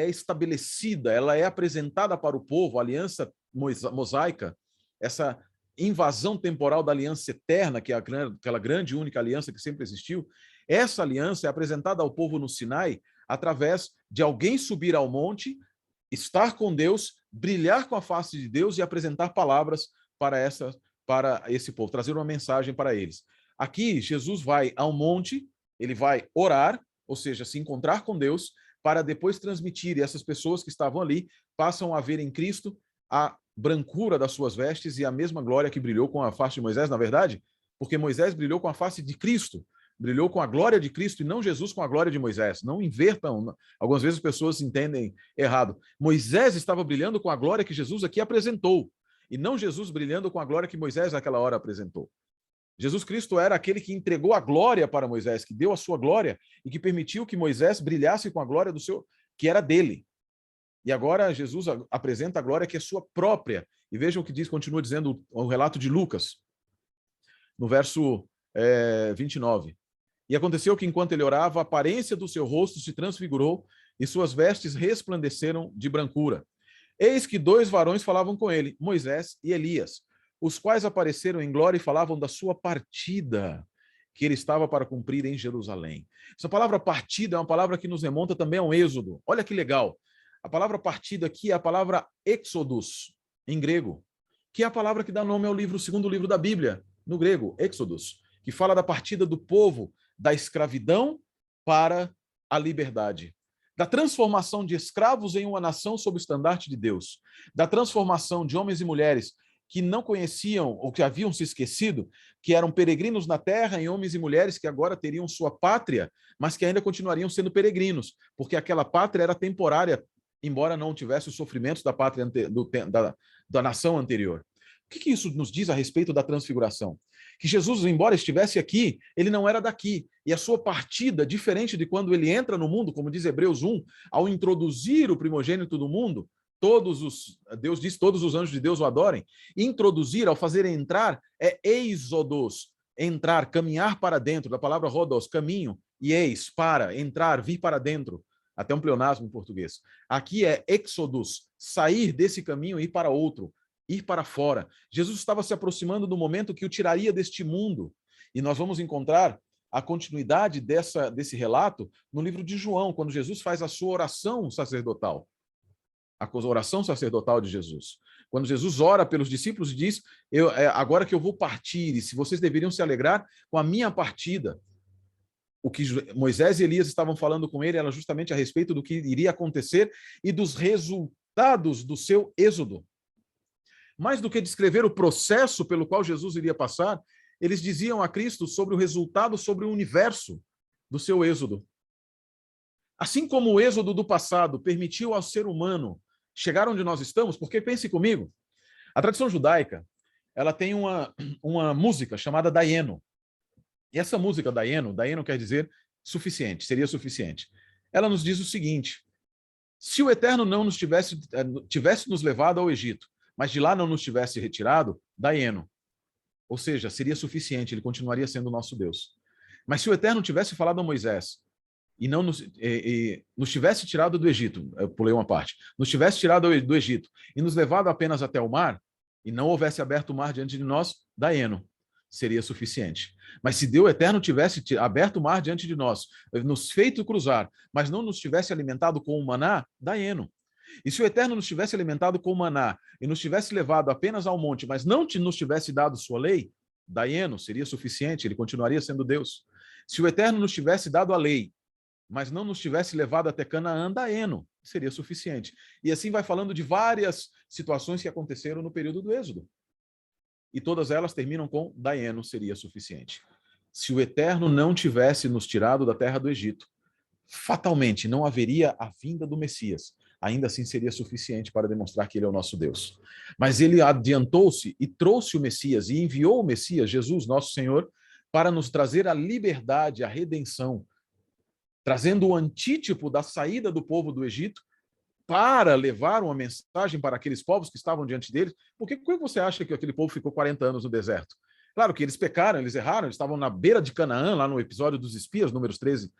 D: estabelecida, ela é apresentada para o povo, a aliança mosaica, essa invasão temporal da aliança eterna, que é aquela grande e única aliança que sempre existiu. Essa aliança é apresentada ao povo no Sinai através de alguém subir ao monte, estar com Deus, brilhar com a face de Deus e apresentar palavras para esse povo, trazer uma mensagem para eles. Aqui, Jesus vai ao monte, ele vai orar, ou seja, se encontrar com Deus, para depois transmitir, e essas pessoas que estavam ali passam a ver em Cristo a brancura das suas vestes e a mesma glória que brilhou com a face de Moisés, na verdade, porque Moisés brilhou com a face de Cristo, brilhou com a glória de Cristo e não Jesus com a glória de Moisés. Não invertam. Algumas vezes as pessoas entendem errado. Moisés estava brilhando com a glória que Jesus aqui apresentou e não Jesus brilhando com a glória que Moisés naquela hora apresentou. Jesus Cristo era aquele que entregou a glória para Moisés, que deu a sua glória e que permitiu que Moisés brilhasse com a glória que era dele. E agora Jesus apresenta a glória que é sua própria. E vejam o que continua dizendo o relato de Lucas, no verso 29. E aconteceu que, enquanto ele orava, a aparência do seu rosto se transfigurou e suas vestes resplandeceram de brancura. Eis que 2 varões falavam com ele, Moisés e Elias, os quais apareceram em glória e falavam da sua partida, que ele estava para cumprir em Jerusalém. Essa palavra partida é uma palavra que nos remonta também ao Êxodo. Olha que legal. A palavra partida aqui é a palavra exodus, em grego, que é a palavra que dá nome ao segundo livro da Bíblia, no grego, Exodus, que fala da partida do povo da escravidão para a liberdade, da transformação de escravos em uma nação sob o estandarte de Deus, da transformação de homens e mulheres que não conheciam ou que haviam se esquecido, que eram peregrinos na terra, em homens e mulheres que agora teriam sua pátria, mas que ainda continuariam sendo peregrinos, porque aquela pátria era temporária, embora não tivesse os sofrimentos da pátria da nação anterior. O que isso nos diz a respeito da transfiguração? Que Jesus, embora estivesse aqui, ele não era daqui. E a sua partida, diferente de quando ele entra no mundo, como diz Hebreus 1, ao introduzir o primogênito do mundo, Deus diz, todos os anjos de Deus o adorem. Introduzir, ao fazer entrar, é eisodos, entrar, caminhar para dentro, da palavra rodos, caminho, e eis, para, entrar, vir para dentro. Até um pleonasmo em português. Aqui é exodus, sair desse caminho e ir para outro, ir para fora. Jesus estava se aproximando do momento que o tiraria deste mundo. E nós vamos encontrar a continuidade desse relato no livro de João, quando Jesus faz a sua oração sacerdotal. A oração sacerdotal de Jesus. Quando Jesus ora pelos discípulos e diz, agora que eu vou partir, e se vocês deveriam se alegrar com a minha partida. O que Moisés e Elias estavam falando com ele era justamente a respeito do que iria acontecer e dos resultados do seu êxodo. Mais do que descrever o processo pelo qual Jesus iria passar, eles diziam a Cristo sobre o resultado, sobre o universo do seu êxodo. Assim como o êxodo do passado permitiu ao ser humano chegar onde nós estamos, porque pense comigo, a tradição judaica, ela tem uma música chamada Dayenu. E essa música Dayenu quer dizer suficiente, seria suficiente. Ela nos diz o seguinte: se o Eterno não nos tivesse nos levado ao Egito, mas de lá não nos tivesse retirado, Dayenu. Ou seja, seria suficiente, ele continuaria sendo o nosso Deus. Mas se o Eterno tivesse falado a Moisés e não nos tivesse tirado do Egito, eu pulei uma parte, nos tivesse tirado do Egito e nos levado apenas até o mar, e não houvesse aberto o mar diante de nós, Dayenu, seria suficiente. Mas se Deus Eterno tivesse aberto o mar diante de nós, nos feito cruzar, mas não nos tivesse alimentado com o maná, Dayenu. E se o Eterno nos tivesse alimentado com o maná e nos tivesse levado apenas ao monte, mas não nos tivesse dado sua lei, Dayenu, seria suficiente, ele continuaria sendo Deus. Se o Eterno nos tivesse dado a lei, mas não nos tivesse levado até Canaã, Dayenu, seria suficiente. E assim vai falando de várias situações que aconteceram no período do Êxodo. E todas elas terminam com Dayenu, seria suficiente. Se o Eterno não tivesse nos tirado da terra do Egito, fatalmente não haveria a vinda do Messias. Ainda assim seria suficiente para demonstrar que ele é o nosso Deus. Mas ele adiantou-se e trouxe o Messias e enviou o Messias, Jesus, nosso Senhor, para nos trazer a liberdade, a redenção, trazendo o antítipo da saída do povo do Egito para levar uma mensagem para aqueles povos que estavam diante deles. Porque como você acha que aquele povo ficou 40 anos no deserto? Claro que eles pecaram, eles erraram, eles estavam na beira de Canaã, lá no episódio dos espias, números 13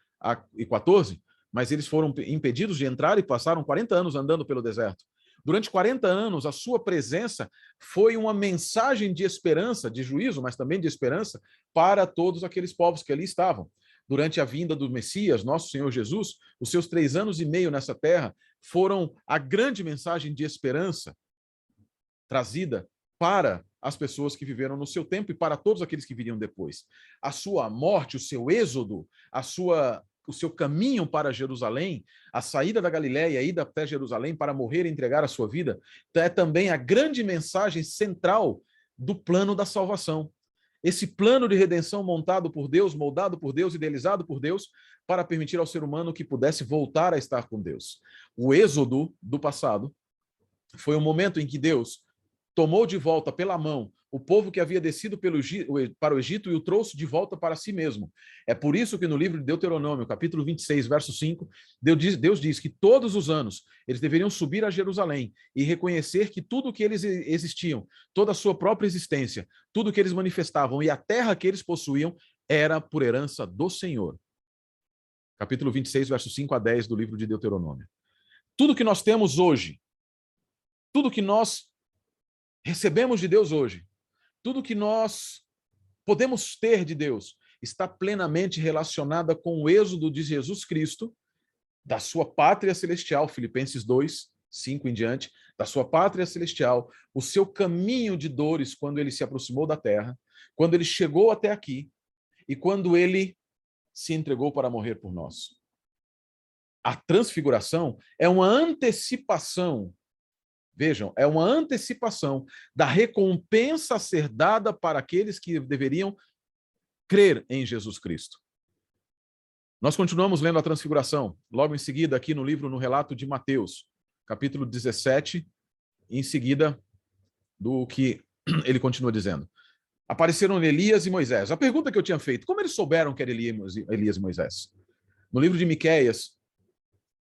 D: e 14, mas eles foram impedidos de entrar e passaram 40 anos andando pelo deserto. Durante 40 anos, a sua presença foi uma mensagem de esperança, de juízo, mas também de esperança para todos aqueles povos que ali estavam. Durante a vinda do Messias, nosso Senhor Jesus, os seus 3 anos e meio nessa terra foram a grande mensagem de esperança trazida para as pessoas que viveram no seu tempo e para todos aqueles que viriam depois. A sua morte, o seu êxodo, o seu caminho para Jerusalém, a saída da Galiléia, a ida até Jerusalém para morrer e entregar a sua vida, é também a grande mensagem central do plano da salvação. Esse plano de redenção montado por Deus, moldado por Deus, idealizado por Deus, para permitir ao ser humano que pudesse voltar a estar com Deus. O êxodo do passado foi o momento em que Deus tomou de volta pela mão o povo que havia descido para o Egito e o trouxe de volta para si mesmo. É por isso que no livro de Deuteronômio, capítulo 26, verso 5, Deus diz que todos os anos eles deveriam subir a Jerusalém e reconhecer que tudo que eles existiam, toda a sua própria existência, tudo que eles manifestavam e a terra que eles possuíam era por herança do Senhor. Capítulo 26, verso 5 a 10 do livro de Deuteronômio. Tudo que nós temos hoje, tudo que nós recebemos de Deus hoje, tudo que nós podemos ter de Deus está plenamente relacionada com o êxodo de Jesus Cristo, da sua pátria celestial, Filipenses 2, 5 em diante, da sua pátria celestial, o seu caminho de dores quando ele se aproximou da terra, quando ele chegou até aqui e quando ele se entregou para morrer por nós. A transfiguração é uma antecipação. Vejam, é uma antecipação da recompensa a ser dada para aqueles que deveriam crer em Jesus Cristo. Nós continuamos lendo a transfiguração, logo em seguida aqui no relato de Mateus, capítulo 17, em seguida do que ele continua dizendo, apareceram Elias e Moisés. A pergunta que eu tinha feito, como eles souberam que era Elias e Moisés? No livro de Miqueias,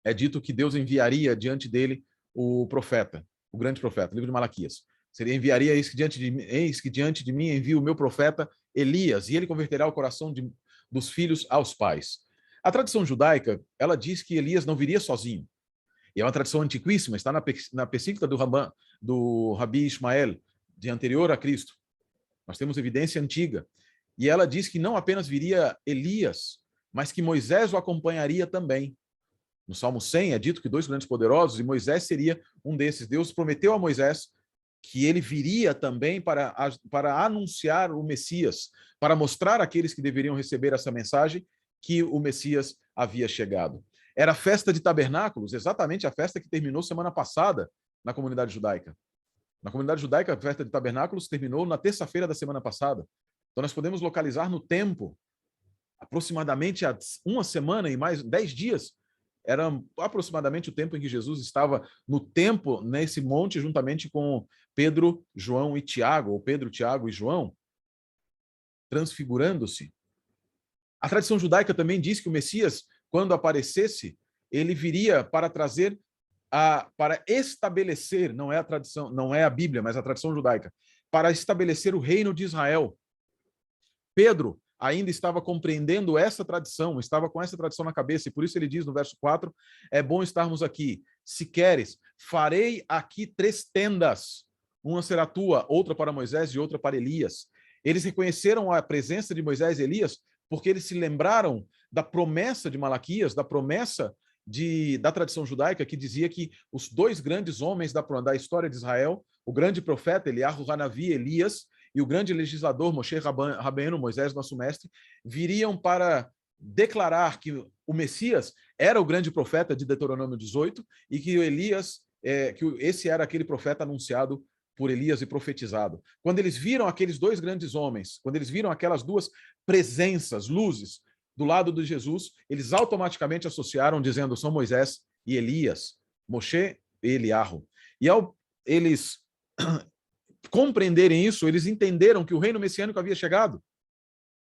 D: é dito que Deus enviaria diante dele o profeta, o grande profeta, livro de Malaquias. Seria enviaria, eis que diante de mim envio o meu profeta Elias, e ele converterá o coração dos filhos aos pais. A tradição judaica, ela diz que Elias não viria sozinho. E é uma tradição antiquíssima, está na Pesíclita do Rabi Ismael, de anterior a Cristo. Nós temos evidência antiga. E ela diz que não apenas viria Elias, mas que Moisés o acompanharia também. No Salmo 100 é dito que 2 grandes poderosos, e Moisés seria um desses. Deus prometeu a Moisés que ele viria também para anunciar o Messias, para mostrar àqueles que deveriam receber essa mensagem que o Messias havia chegado. Era a festa de tabernáculos, exatamente a festa que terminou semana passada na comunidade judaica. Na comunidade judaica, a festa de tabernáculos terminou na terça-feira da semana passada. Então nós podemos localizar no tempo, aproximadamente há uma semana e mais 10 dias, era aproximadamente o tempo em que Jesus estava no templo, nesse monte, juntamente com Pedro, João e Tiago, ou Pedro, Tiago e João, transfigurando-se. A tradição judaica também diz que o Messias, quando aparecesse, ele viria para trazer, para estabelecer, não é a tradição, não é a Bíblia, mas a tradição judaica, para estabelecer o reino de Israel. Pedro ainda estava compreendendo essa tradição, estava com essa tradição na cabeça, e por isso ele diz no verso 4, é bom estarmos aqui. Se queres, farei aqui 3 tendas, uma será tua, outra para Moisés e outra para Elias. Eles reconheceram a presença de Moisés e Elias porque eles se lembraram da promessa de Malaquias, da promessa da tradição judaica, que dizia que os 2 grandes homens da história de Israel, o grande profeta Eliahu Hanavi, Elias, e o grande legislador Moshe Rabbeinu, Moisés, nosso mestre, viriam para declarar que o Messias era o grande profeta de Deuteronômio 18 e que Elias, que esse era aquele profeta anunciado por Elias e profetizado. Quando eles viram aqueles 2 grandes homens, quando eles viram aquelas 2 presenças, luzes, do lado de Jesus, eles automaticamente associaram dizendo, são Moisés e Elias, Moshe e Eliahu. E ao eles compreenderem isso, eles entenderam que o reino messiânico havia chegado,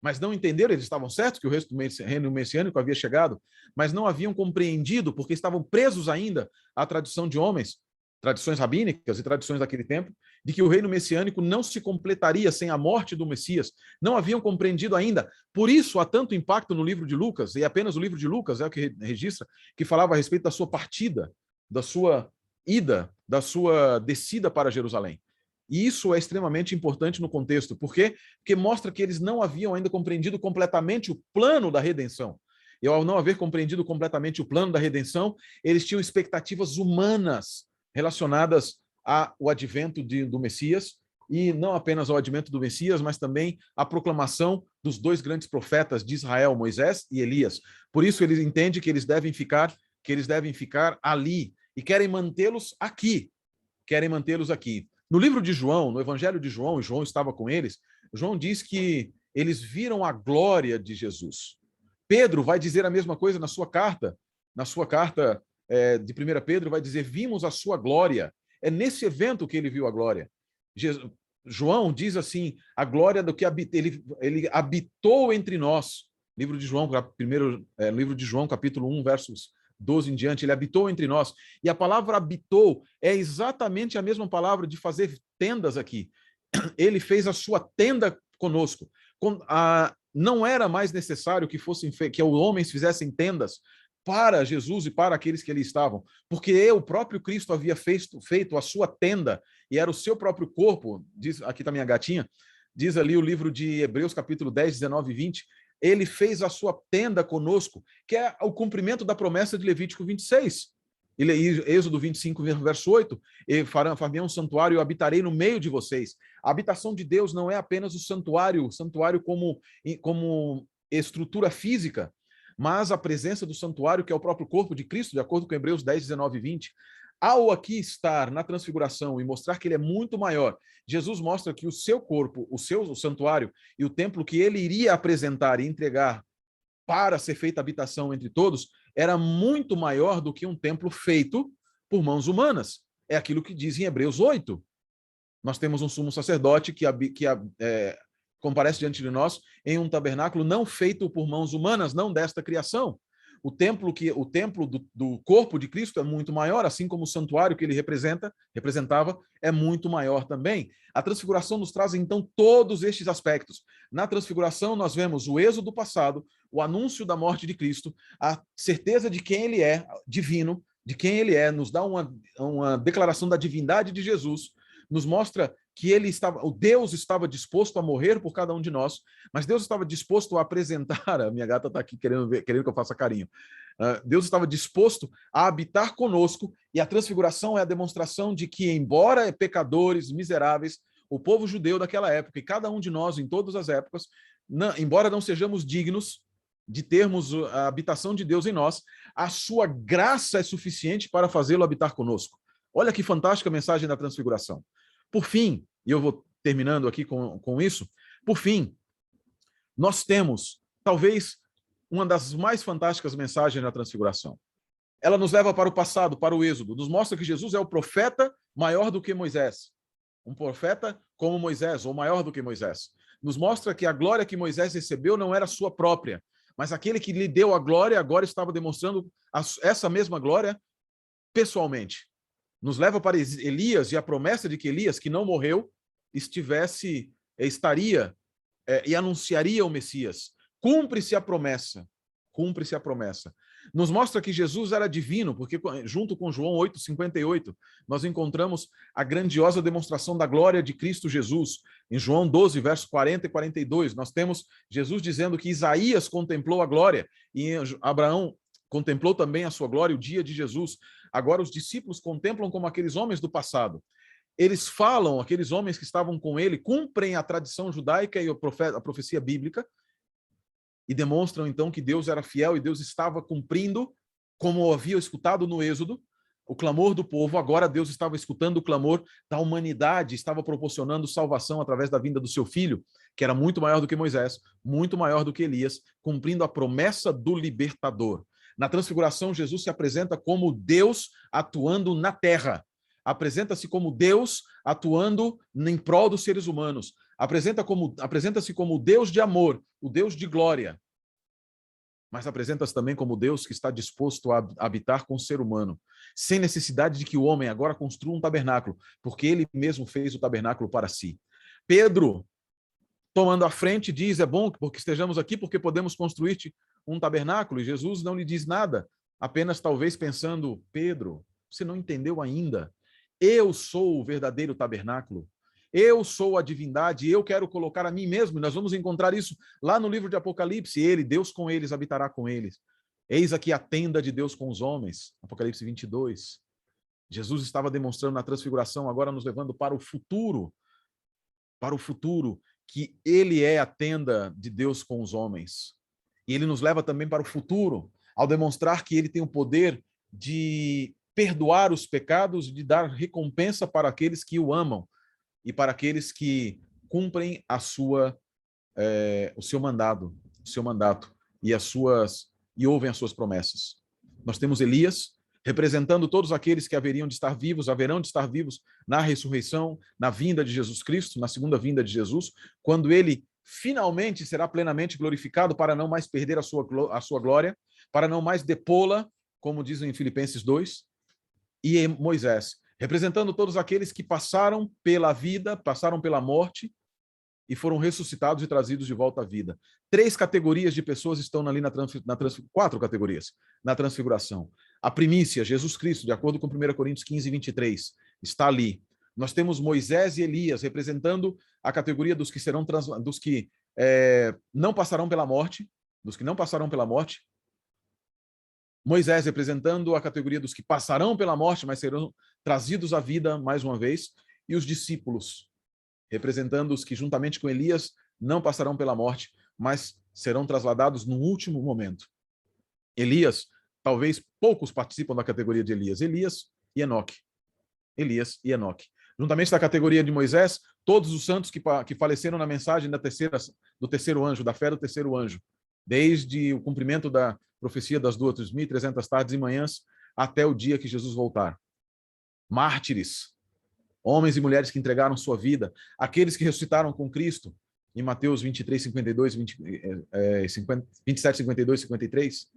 D: mas não entenderam, eles estavam certos que o reino messiânico havia chegado, mas não haviam compreendido, porque estavam presos ainda à tradição de homens, tradições rabínicas e tradições daquele tempo, de que o reino messiânico não se completaria sem a morte do Messias. Não haviam compreendido ainda. Por isso há tanto impacto no livro de Lucas, e apenas o livro de Lucas é o que registra, que falava a respeito da sua partida, da sua ida, da sua descida para Jerusalém. E isso é extremamente importante no contexto. Por quê? Porque mostra que eles não haviam ainda compreendido completamente o plano da redenção. E ao não haver compreendido completamente o plano da redenção, eles tinham expectativas humanas relacionadas ao advento do Messias, e não apenas ao advento do Messias, mas também à proclamação dos 2 grandes profetas de Israel, Moisés e Elias. Por isso eles entendem que eles devem ficar ali, e querem mantê-los aqui. No livro de João, no Evangelho de João, e João estava com eles, João diz que eles viram a glória de Jesus. Pedro vai dizer a mesma coisa na sua carta de 1 Pedro, vai dizer, vimos a sua glória. É nesse evento que ele viu a glória. João diz assim, a glória do que ele habitou entre nós. Livro de João, capítulo 1, versos 12 em diante, ele habitou entre nós. E a palavra habitou é exatamente a mesma palavra de fazer tendas aqui. Ele fez a sua tenda conosco. Não era mais necessário que os homens fizessem tendas para Jesus e para aqueles que ali estavam, porque o próprio Cristo havia feito a sua tenda, e era o seu próprio corpo, diz, aqui está minha gatinha, diz ali o livro de Hebreus, capítulo 10, 19 e 20, ele fez a sua tenda conosco, que é o cumprimento da promessa de Levítico 26. Êxodo 25, verso 8, farei um santuário e habitarei no meio de vocês. A habitação de Deus não é apenas o santuário como estrutura física, mas a presença do santuário, que é o próprio corpo de Cristo, de acordo com Hebreus 10, 19 e 20. Ao aqui estar na transfiguração e mostrar que ele é muito maior, Jesus mostra que o seu corpo, o santuário e o templo que ele iria apresentar e entregar para ser feita habitação entre todos, era muito maior do que um templo feito por mãos humanas. É aquilo que diz em Hebreus 8. Nós temos um sumo sacerdote que comparece diante de nós em um tabernáculo não feito por mãos humanas, não desta criação. O templo do corpo de Cristo é muito maior, assim como o santuário que ele representava é muito maior também. A transfiguração nos traz, então, todos estes aspectos. Na transfiguração, nós vemos o êxodo passado, o anúncio da morte de Cristo, a certeza de quem ele é, divino, de quem ele é, nos dá uma declaração da divindade de Jesus, nos mostra que o Deus estava disposto a morrer por cada um de nós, mas Deus estava disposto a apresentar, a minha gata está aqui querendo que eu faça carinho, Deus estava disposto a habitar conosco, e a transfiguração é a demonstração de que, embora pecadores, miseráveis, o povo judeu daquela época, e cada um de nós em todas as épocas, embora não sejamos dignos de termos a habitação de Deus em nós, a sua graça é suficiente para fazê-lo habitar conosco. Olha que fantástica mensagem da transfiguração. Por fim, e eu vou terminando aqui com isso, por fim, nós temos, talvez, uma das mais fantásticas mensagens da transfiguração. Ela nos leva para o passado, para o Êxodo, nos mostra que Jesus é o profeta maior do que Moisés. Um profeta como Moisés, ou maior do que Moisés. Nos mostra que a glória que Moisés recebeu não era sua própria, mas aquele que lhe deu a glória agora estava demonstrando essa mesma glória pessoalmente. Nos leva para Elias e a promessa de que Elias, que não morreu, estaria e anunciaria o Messias. Cumpre-se a promessa. Cumpre-se a promessa. Nos mostra que Jesus era divino, porque junto com João 8,58, nós encontramos a grandiosa demonstração da glória de Cristo Jesus. Em João 12, versos 40 e 42, nós temos Jesus dizendo que Isaías contemplou a glória, e Abraão contemplou também a sua glória, o dia de Jesus. Agora os discípulos contemplam como aqueles homens do passado. Eles falam, aqueles homens que estavam com ele, cumprem a tradição judaica e a profecia bíblica, e demonstram então que Deus era fiel e Deus estava cumprindo, como havia escutado no Êxodo, o clamor do povo. Agora Deus estava escutando o clamor da humanidade, estava proporcionando salvação através da vinda do seu filho, que era muito maior do que Moisés, muito maior do que Elias, cumprindo a promessa do libertador. Na transfiguração, Jesus se apresenta como Deus atuando na terra. Apresenta-se como Deus atuando em prol dos seres humanos. Apresenta-se como o Deus de amor, o Deus de glória. Mas apresenta-se também como Deus que está disposto a habitar com o ser humano, sem necessidade de que o homem agora construa um tabernáculo, porque ele mesmo fez o tabernáculo para si. Pedro, tomando a frente, diz: é bom porque estejamos aqui, porque podemos construir-te um tabernáculo. E Jesus não lhe diz nada, apenas talvez pensando: Pedro, você não entendeu ainda. Eu sou o verdadeiro tabernáculo. Eu sou a divindade e eu quero colocar a mim mesmo. E nós vamos encontrar isso lá no livro de Apocalipse. Ele, Deus com eles, habitará com eles. Eis aqui a tenda de Deus com os homens. Apocalipse 22. Jesus estava demonstrando na transfiguração, agora nos levando para o futuro. Para o futuro, que ele é a tenda de Deus com os homens. E ele nos leva também para o futuro, ao demonstrar que ele tem o poder de perdoar os pecados e de dar recompensa para aqueles que o amam e para aqueles que cumprem o seu mandato e ouvem as suas promessas. Nós temos Elias representando todos aqueles que haverão de estar vivos na ressurreição, na vinda de Jesus Cristo, na segunda vinda de Jesus, quando ele finalmente será plenamente glorificado para não mais perder a sua glória, para não mais depô-la, como dizem em Filipenses 2, e Moisés, representando todos aqueles que passaram pela vida, passaram pela morte e foram ressuscitados e trazidos de volta à vida. 3 categorias de pessoas estão ali 4 categorias na transfiguração. A primícia, Jesus Cristo, de acordo com 1 Coríntios 15, 23, está ali. Nós temos Moisés e Elias, representando a categoria dos que não passarão pela morte, Moisés representando a categoria dos que passarão pela morte, mas serão trazidos à vida mais uma vez, e os discípulos, representando os que, juntamente com Elias, não passarão pela morte, mas serão trasladados no último momento. Elias, talvez poucos participam da categoria de Elias e Enoque. Juntamente da categoria de Moisés, todos os santos que faleceram na mensagem do terceiro anjo, da fé do terceiro anjo, desde o cumprimento da profecia das 2.300 tardes e manhãs até o dia que Jesus voltar. Mártires, homens e mulheres que entregaram sua vida, aqueles que ressuscitaram com Cristo, em Mateus 23, 52, 27, 52, 53,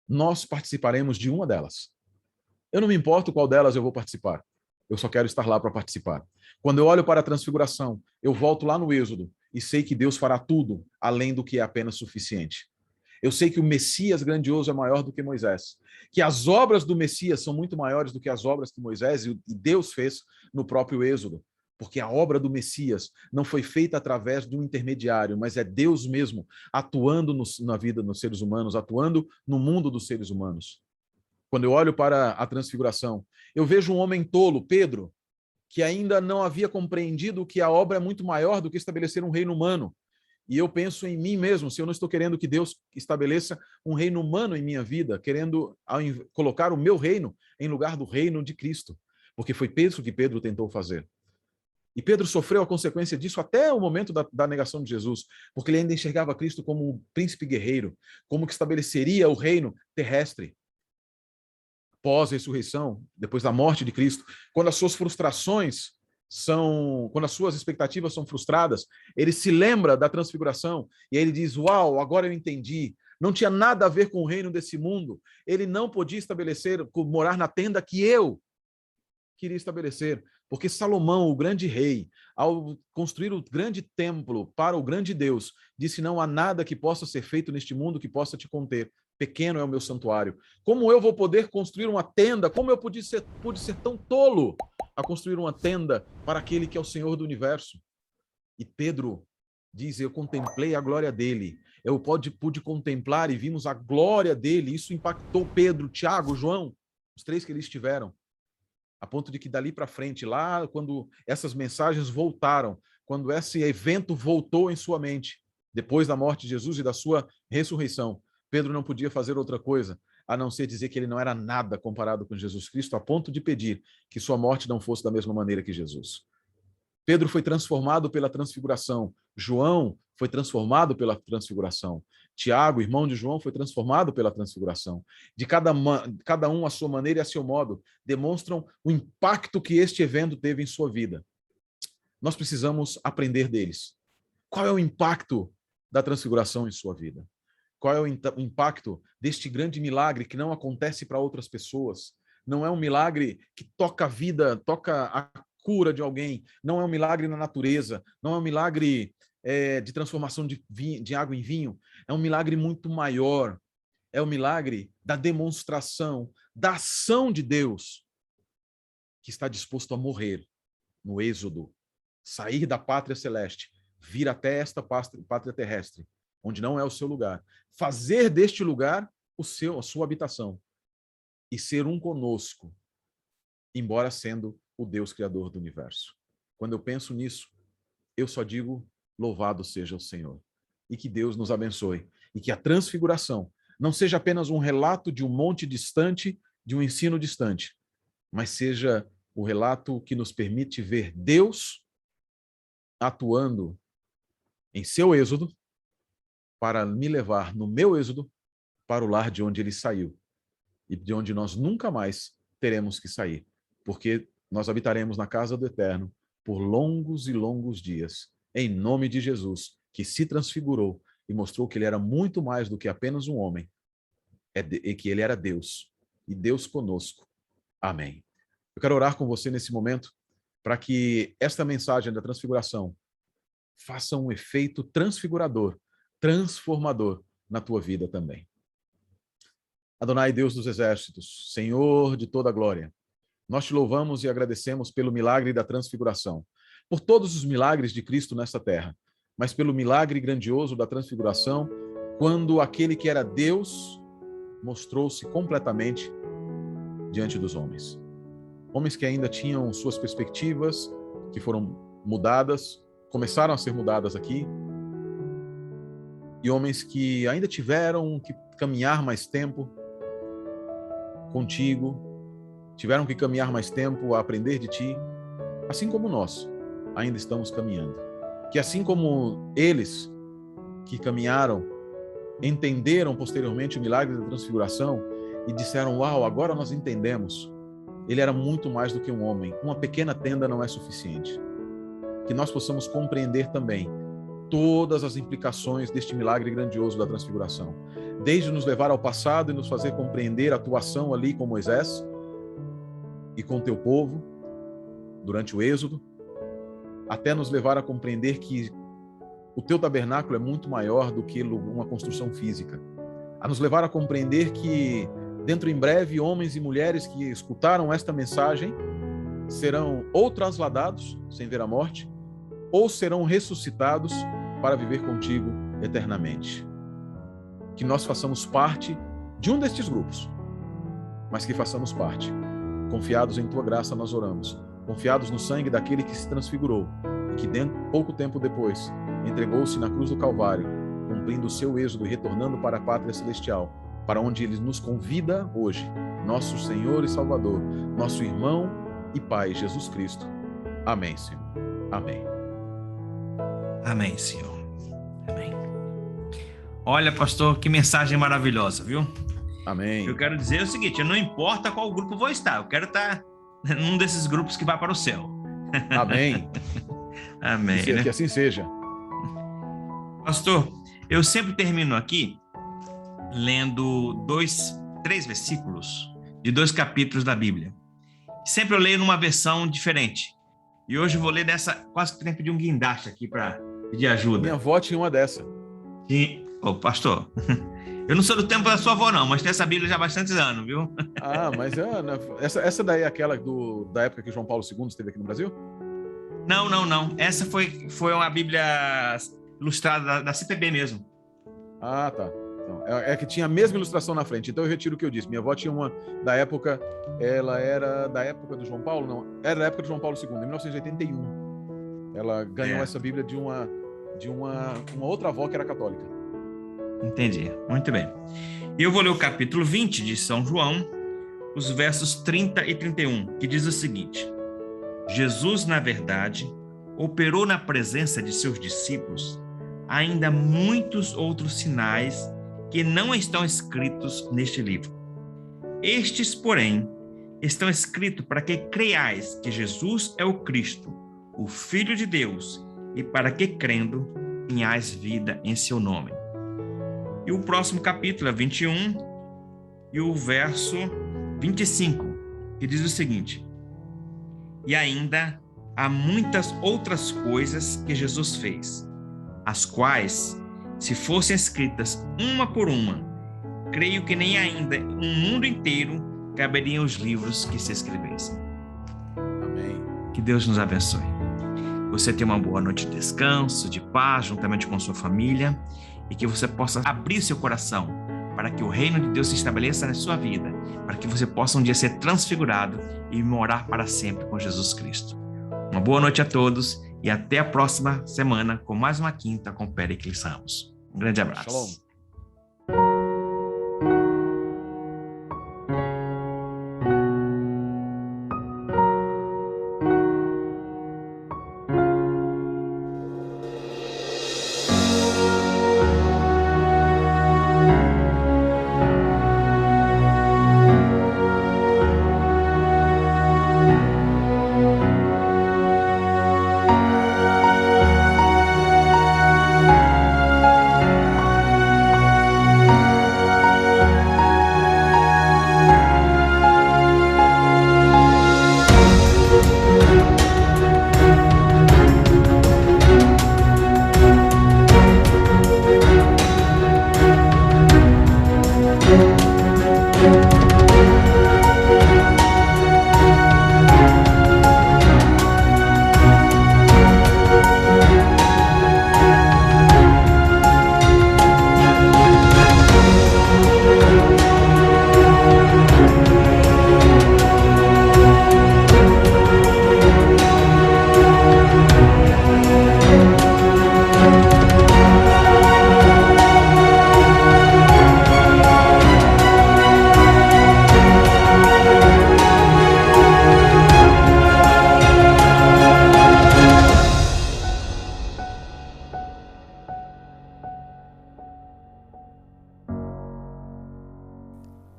D: nós participaremos de uma delas. Eu não me importo qual delas eu vou participar, eu só quero estar lá para participar. Quando eu olho para a transfiguração, eu volto lá no Êxodo e sei que Deus fará tudo além do que é apenas suficiente. Eu sei que o Messias grandioso é maior do que Moisés, que as obras do Messias são muito maiores do que as obras que Moisés e Deus fez no próprio Êxodo, porque a obra do Messias não foi feita através de um intermediário, mas é Deus mesmo atuando na vida dos seres humanos, atuando no mundo dos seres humanos. Quando eu olho para a transfiguração, eu vejo um homem tolo, Pedro, que ainda não havia compreendido que a obra é muito maior do que estabelecer um reino humano. E eu penso em mim mesmo, se eu não estou querendo que Deus estabeleça um reino humano em minha vida, querendo colocar o meu reino em lugar do reino de Cristo. Porque foi isso que Pedro tentou fazer. E Pedro sofreu a consequência disso até o momento da negação de Jesus, porque ele ainda enxergava Cristo como um príncipe guerreiro, como que estabeleceria o reino terrestre. Pós-ressurreição, depois da morte de Cristo, quando as suas quando as suas expectativas são frustradas, ele se lembra da transfiguração e aí ele diz, uau, agora eu entendi, não tinha nada a ver com o reino desse mundo, ele não podia morar na tenda que eu queria estabelecer, porque Salomão, o grande rei, ao construir o grande templo para o grande Deus, disse, não há nada que possa ser feito neste mundo que possa te conter, pequeno é o meu santuário. Como eu vou poder construir uma tenda? Como eu pude ser tão tolo a construir uma tenda para aquele que é o Senhor do universo? E Pedro diz, eu contemplei a glória dele. Eu pude contemplar e vimos a glória dele. Isso impactou Pedro, Tiago, João, os três que eles tiveram. A ponto de que dali para frente, lá quando essas mensagens voltaram, quando esse evento voltou em sua mente, depois da morte de Jesus e da sua ressurreição, Pedro não podia fazer outra coisa a não ser dizer que ele não era nada comparado com Jesus Cristo, a ponto de pedir que sua morte não fosse da mesma maneira que Jesus. Pedro foi transformado pela transfiguração. João foi transformado pela transfiguração. Tiago, irmão de João, foi transformado pela transfiguração. De cada um à sua maneira e a seu modo, demonstram o impacto que este evento teve em sua vida. Nós precisamos aprender deles. Qual é o impacto da transfiguração em sua vida? Qual é o impacto deste grande milagre que não acontece para outras pessoas? Não é um milagre que toca a vida, toca a cura de alguém. Não é um milagre na natureza. Não é um milagre de transformação de água em vinho. É um milagre muito maior. É o milagre da demonstração, da ação de Deus, que está disposto a morrer no Êxodo, sair da pátria celeste, vir até esta pátria terrestre, onde não é o seu lugar, fazer deste lugar a sua habitação e ser um conosco, embora sendo o Deus Criador do universo. Quando eu penso nisso, eu só digo, louvado seja o Senhor. E que Deus nos abençoe. E que a transfiguração não seja apenas um relato de um monte distante, de um ensino distante, mas seja o relato que nos permite ver Deus atuando em seu êxodo, para me levar no meu êxodo para o lar de onde ele saiu e de onde nós nunca mais teremos que sair, porque nós habitaremos na casa do Eterno por longos e longos dias, em nome de Jesus, que se transfigurou e mostrou que ele era muito mais do que apenas um homem, e que ele era Deus, e Deus conosco. Amém. Eu quero orar com você nesse momento, para que esta mensagem da transfiguração faça um efeito transfigurador, transformador na tua vida também. Adonai, Deus dos exércitos, Senhor de toda a glória, nós te louvamos e agradecemos pelo milagre da transfiguração, por todos os milagres de Cristo nesta terra, mas pelo milagre grandioso da transfiguração, quando aquele que era Deus mostrou-se completamente diante dos homens. Homens que ainda tinham suas perspectivas, que foram mudadas, começaram a ser mudadas aqui, e homens que ainda tiveram que caminhar mais tempo contigo, tiveram que caminhar mais tempo a aprender de ti, assim como nós ainda estamos caminhando. Que assim como eles que caminharam, entenderam posteriormente o milagre da transfiguração e disseram, uau, agora nós entendemos Ele era muito mais do que um homem. Uma pequena tenda não é suficiente. Que nós possamos compreender também todas as implicações deste milagre grandioso da transfiguração. Desde nos levar ao passado e nos fazer compreender a atuação ali com Moisés e com teu povo durante o Êxodo, até nos levar a compreender que o teu tabernáculo é muito maior do que uma construção física. A nos levar a compreender que dentro em breve, homens e mulheres que escutaram esta mensagem serão ou trasladados sem ver a morte, ou serão ressuscitados para viver contigo eternamente. Que nós façamos parte de um destes grupos, mas que façamos parte. Confiados em tua graça nós oramos, confiados no sangue daquele que se transfigurou e que pouco tempo depois entregou-se na cruz do Calvário, cumprindo o seu êxodo e retornando para a pátria celestial, para onde ele nos convida hoje, nosso Senhor e Salvador, nosso irmão e Pai, Jesus Cristo. Amém, Senhor. Amém.
C: Amém, Senhor. Amém. Olha, pastor, que mensagem maravilhosa, viu?
D: Amém.
C: Eu quero dizer o seguinte, não importa qual grupo vou estar, eu quero estar num desses grupos que vai para o céu.
D: Amém.
C: Amém.
D: Que assim seja.
C: Pastor, eu sempre termino aqui lendo 3 versículos de 2 capítulos da Bíblia. Sempre eu leio numa versão diferente. E hoje eu vou ler dessa quase tempo de um guindaste aqui para pedir ajuda.
D: Minha avó tinha uma dessa.
C: Pastor, eu não sou do tempo da sua avó não, mas tem essa Bíblia já há bastantes anos, viu?
D: Ah, mas essa daí é aquela da época que João Paulo II esteve aqui no Brasil?
C: Não. Essa foi uma Bíblia ilustrada da CPB mesmo.
D: Ah, tá. Então, é que tinha a mesma ilustração na frente, então eu retiro o que eu disse. Minha avó tinha uma da época, ela era da época do João Paulo? Não, era da época do João Paulo II, em 1981. Ela ganhou essa Bíblia de uma outra avó que era católica.
C: Entendi, muito bem. Eu vou ler o capítulo 20 de São João, os versos 30 e 31, que diz o seguinte: Jesus, na verdade, operou na presença de seus discípulos ainda muitos outros sinais que não estão escritos neste livro. Estes, porém, estão escritos para que creiais que Jesus é o Cristo, o Filho de Deus, e para que, crendo, tenhais vida em seu nome. E o próximo capítulo é 21 e o verso 25, que diz o seguinte: E ainda há muitas outras coisas que Jesus fez, as quais, se fossem escritas uma por uma, creio que nem ainda um mundo inteiro caberiam os livros que se escrevessem.
D: Amém.
C: Que Deus nos abençoe. Você tenha uma boa noite de descanso, de paz, juntamente com sua família, e que você possa abrir seu coração para que o reino de Deus se estabeleça na sua vida, para que você possa um dia ser transfigurado e morar para sempre com Jesus Cristo. Uma boa noite a todos e até a próxima semana com mais uma quinta com Péricles Ramos. Um grande abraço.
D: Shalom.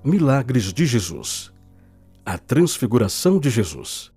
B: Milagres de Jesus. A transfiguração de Jesus.